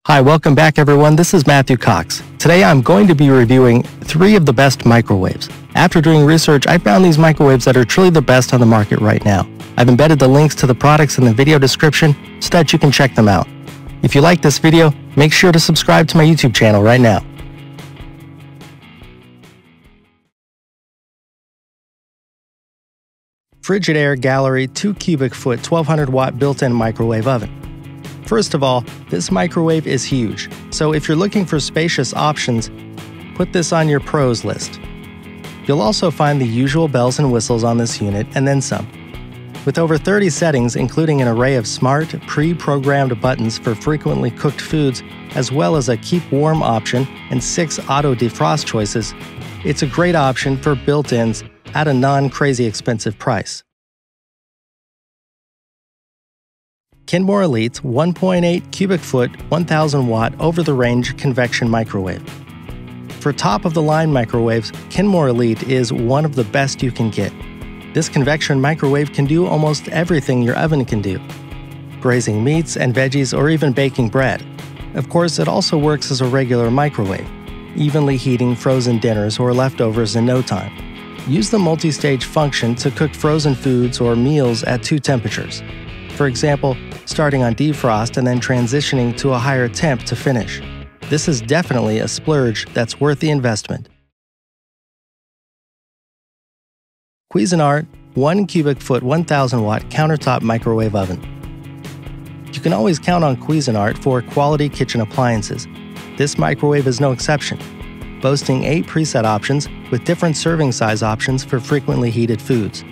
Hi, welcome back everyone. This is Matthew Cox. Today I'm going to be reviewing 3 of the best microwaves. After doing research, I found these microwaves that are truly the best on the market right now. I've embedded the links to the products in the video description so that you can check them out. If you like this video, make sure to subscribe to my YouTube channel right now. Frigidaire Gallery 2 cubic foot 1200 watt built-in microwave oven. First of all, this microwave is huge, so if you're looking for spacious options, put this on your pros list. You'll also find the usual bells and whistles on this unit and then some. With over 30 settings, including an array of smart, pre-programmed buttons for frequently cooked foods, as well as a keep warm option and 6 auto defrost choices, it's a great option for built-ins at a non-crazy expensive price. Kenmore Elite 1.8 cubic foot 1000 watt over-the-range convection microwave. For top-of-the-line microwaves, Kenmore Elite is one of the best you can get. This convection microwave can do almost everything your oven can do: braising meats and veggies or even baking bread. Of course, it also works as a regular microwave, evenly heating frozen dinners or leftovers in no time. Use the multi-stage function to cook frozen foods or meals at 2 temperatures. For example, starting on defrost and then transitioning to a higher temp to finish. This is definitely a splurge that's worth the investment. Cuisinart 1 cubic foot 1000 watt countertop microwave oven. You can always count on Cuisinart for quality kitchen appliances. This microwave is no exception, boasting 8 preset options with different serving size options for frequently heated foods.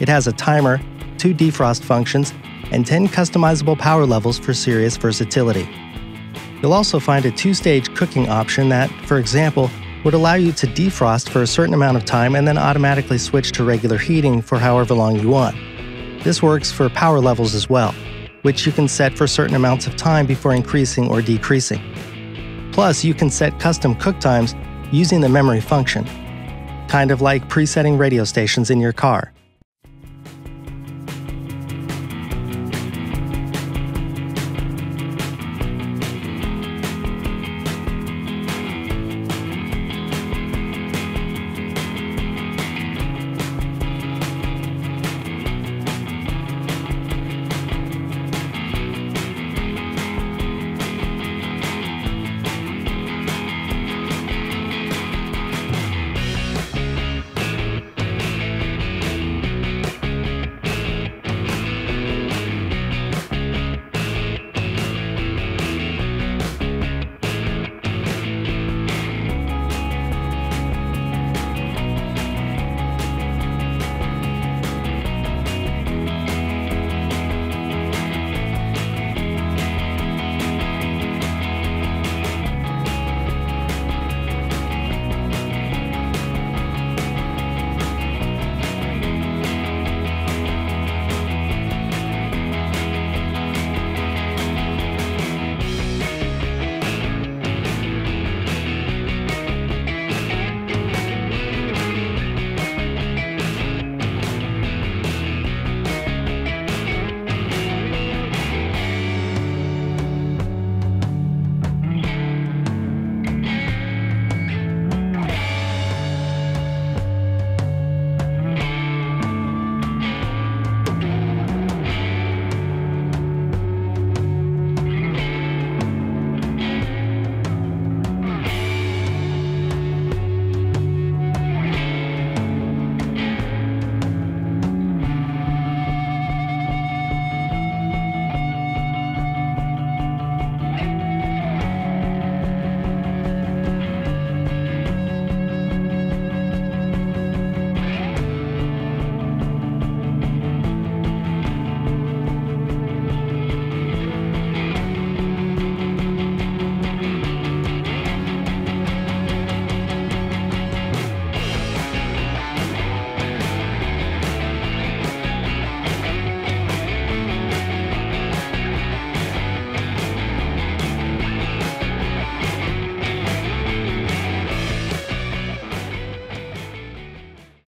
It has a timer, 2 defrost functions, and 10 customizable power levels for serious versatility. You'll also find a 2-stage cooking option that, for example, would allow you to defrost for a certain amount of time and then automatically switch to regular heating for however long you want. This works for power levels as well, which you can set for certain amounts of time before increasing or decreasing. Plus, you can set custom cook times using the memory function, kind of like presetting radio stations in your car.